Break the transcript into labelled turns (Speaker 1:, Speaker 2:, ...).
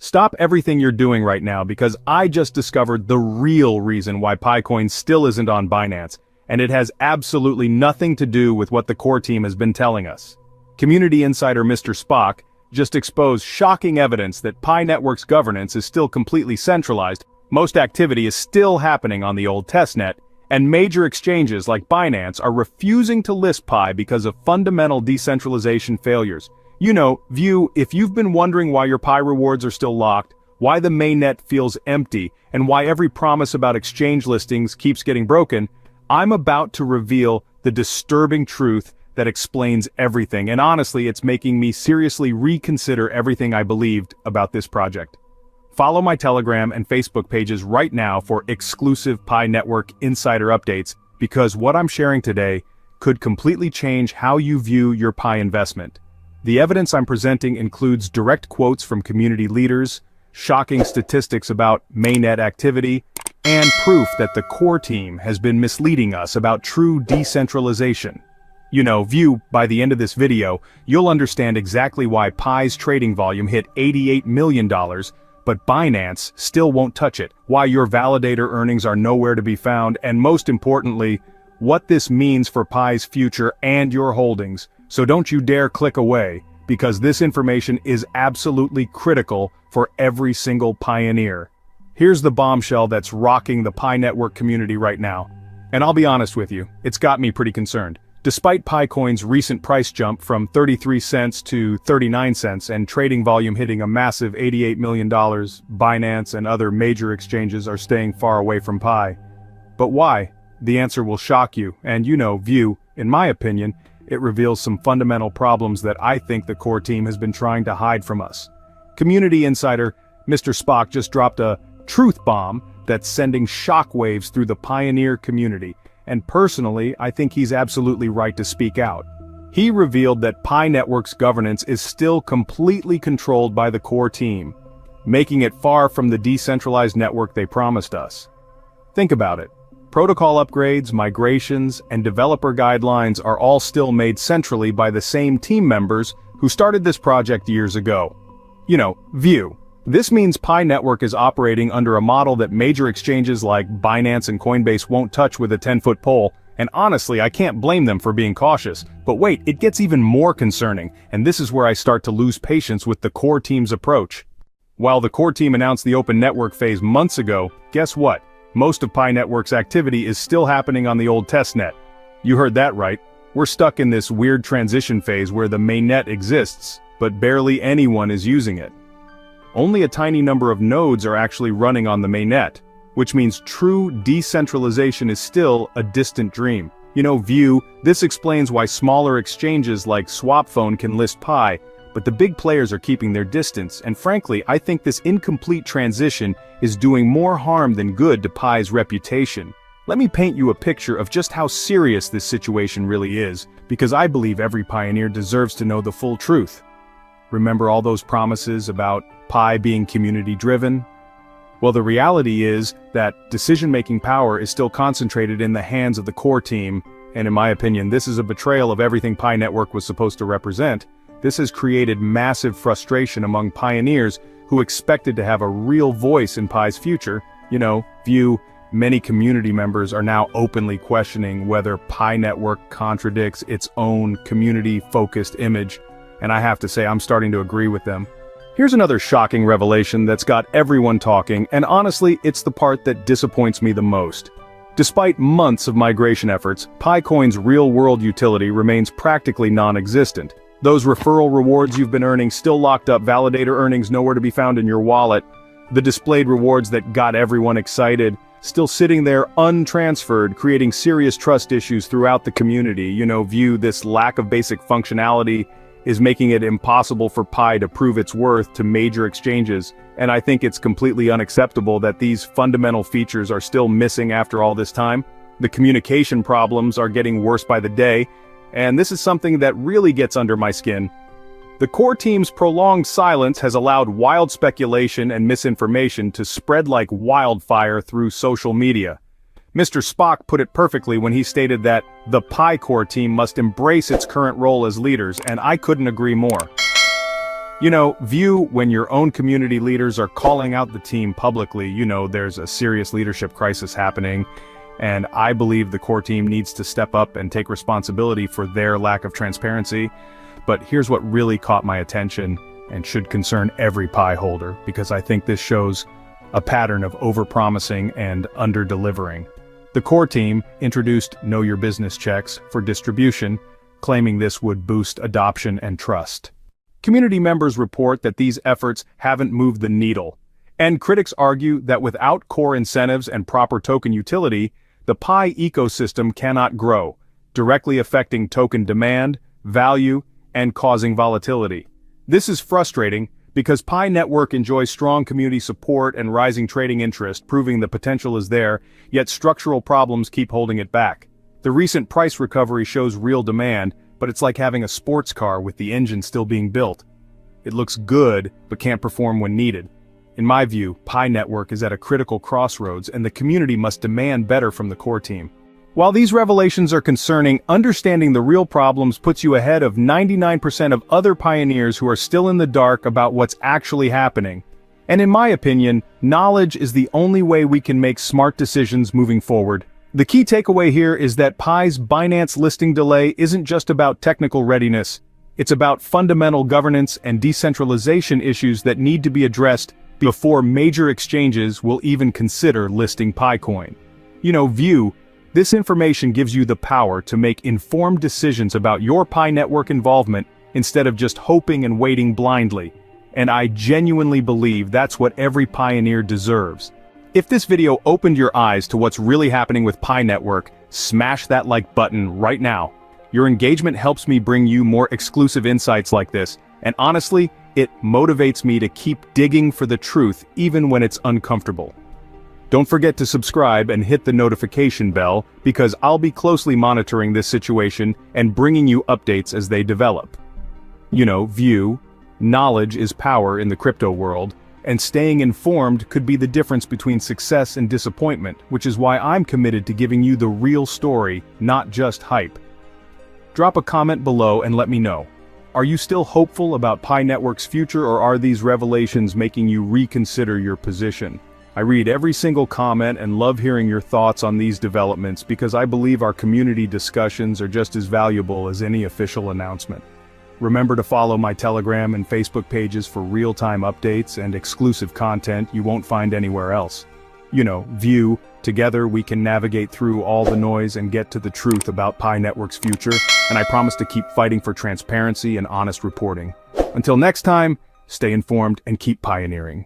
Speaker 1: Stop everything you're doing right now because I just discovered the real reason why Picoin still isn't on Binance, and it has absolutely nothing to do with what the core team has been telling us. Community insider Mr. Spock just exposed shocking evidence that Pi Network's governance is still completely centralized, most activity is still happening on the old testnet, and major exchanges like Binance are refusing to list Pi because of fundamental decentralization failures. You know, View, if you've been wondering why your Pi rewards are still locked, why the mainnet feels empty, and why every promise about exchange listings keeps getting broken, I'm about to reveal the disturbing truth that explains everything, and honestly, it's making me seriously reconsider everything I believed about this project. Follow my Telegram and Facebook pages right now for exclusive Pi Network insider updates, because what I'm sharing today could completely change how you view your Pi investment. The evidence I'm presenting includes direct quotes from community leaders, shocking statistics about mainnet activity, and proof that the core team has been misleading us about true decentralization. You know, View, by the end of this video, you'll understand exactly why Pi's trading volume hit $88 million, but Binance still won't touch it, why your validator earnings are nowhere to be found, and most importantly, what this means for Pi's future and your holdings. So don't you dare click away, because this information is absolutely critical for every single pioneer. Here's the bombshell that's rocking the Pi Network community right now. And I'll be honest with you, it's got me pretty concerned. Despite Picoin's recent price jump from 33 cents to 39 cents and trading volume hitting a massive $88 million, Binance and other major exchanges are staying far away from Pi. But why? The answer will shock you, and you know, View, in my opinion, it reveals some fundamental problems that I think the core team has been trying to hide from us. Community insider Mr. Spock just dropped a truth bomb that's sending shockwaves through the pioneer community, and personally, I think he's absolutely right to speak out. He revealed that Pi Network's governance is still completely controlled by the core team, making it far from the decentralized network they promised us. Think about it. Protocol upgrades, migrations, and developer guidelines are all still made centrally by the same team members who started this project years ago. You know, View. This means Pi Network is operating under a model that major exchanges like Binance and Coinbase won't touch with a 10-foot pole, and honestly, I can't blame them for being cautious. But wait, it gets even more concerning, and this is where I start to lose patience with the core team's approach. While the core team announced the open network phase months ago, guess what? Most of Pi Network's activity is still happening on the old testnet. You heard that right. We're stuck in this weird transition phase where the mainnet exists, but barely anyone is using it. Only a tiny number of nodes are actually running on the mainnet, which means true decentralization is still a distant dream. You know, View, this explains why smaller exchanges like SwapPhone can list Pi, but the big players are keeping their distance, and frankly, I think this incomplete transition is doing more harm than good to Pi's reputation. Let me paint you a picture of just how serious this situation really is, because I believe every pioneer deserves to know the full truth. Remember all those promises about Pi being community-driven? Well, the reality is that decision-making power is still concentrated in the hands of the core team, and in my opinion, this is a betrayal of everything Pi Network was supposed to represent. This has created massive frustration among pioneers who expected to have a real voice in Pi's future. You know, View, many community members are now openly questioning whether Pi Network contradicts its own community-focused image, and I have to say I'm starting to agree with them. Here's another shocking revelation that's got everyone talking, and honestly, it's the part that disappoints me the most. Despite months of migration efforts, Picoin's real-world utility remains practically non-existent. Those referral rewards you've been earning still locked up, validator earnings nowhere to be found in your wallet. The displayed rewards that got everyone excited, still sitting there untransferred, creating serious trust issues throughout the community. You know, View, this lack of basic functionality is making it impossible for Pi to prove its worth to major exchanges, and I think it's completely unacceptable that these fundamental features are still missing after all this time. The communication problems are getting worse by the day, and this is something that really gets under my skin. The core team's prolonged silence has allowed wild speculation and misinformation to spread like wildfire through social media. Mr. Spock put it perfectly when he stated that the Pi core team must embrace its current role as leaders, and I couldn't agree more. View when your own community leaders are calling out the team publicly, there's a serious leadership crisis happening, and I believe the core team needs to step up and take responsibility for their lack of transparency. But here's what really caught my attention and should concern every Pi holder, because I think this shows a pattern of overpromising and underdelivering. The core team introduced Know Your Business checks for distribution, claiming this would boost adoption and trust. Community members report that these efforts haven't moved the needle, and critics argue that without core incentives and proper token utility, the Pi ecosystem cannot grow, directly affecting token demand, value, and causing volatility. This is frustrating because Pi Network enjoys strong community support and rising trading interest, proving the potential is there, yet structural problems keep holding it back. The recent price recovery shows real demand, but it's like having a sports car with the engine still being built. It looks good, but can't perform when needed. In my view, Pi Network is at a critical crossroads, and the community must demand better from the core team. While these revelations are concerning, understanding the real problems puts you ahead of 99% of other pioneers who are still in the dark about what's actually happening. And in my opinion, knowledge is the only way we can make smart decisions moving forward. The key takeaway here is that Pi's Binance listing delay isn't just about technical readiness. It's about fundamental governance and decentralization issues that need to be addressed before major exchanges will even consider listing PiCoin. This information gives you the power to make informed decisions about your Pi Network involvement instead of just hoping and waiting blindly. And I genuinely believe that's what every pioneer deserves. If this video opened your eyes to what's really happening with Pi Network, smash that like button right now. Your engagement helps me bring you more exclusive insights like this, and honestly, it motivates me to keep digging for the truth even when it's uncomfortable. Don't forget to subscribe and hit the notification bell, because I'll be closely monitoring this situation and bringing you updates as they develop. View, knowledge is power in the crypto world, and staying informed could be the difference between success and disappointment, which is why I'm committed to giving you the real story, not just hype. Drop a comment below and let me know. Are you still hopeful about Pi Network's future, or are these revelations making you reconsider your position? I read every single comment and love hearing your thoughts on these developments, because I believe our community discussions are just as valuable as any official announcement. Remember to follow my Telegram and Facebook pages for real-time updates and exclusive content you won't find anywhere else. View, together we can navigate through all the noise and get to the truth about Pi Network's future, and I promise to keep fighting for transparency and honest reporting. Until next time, stay informed and keep pioneering.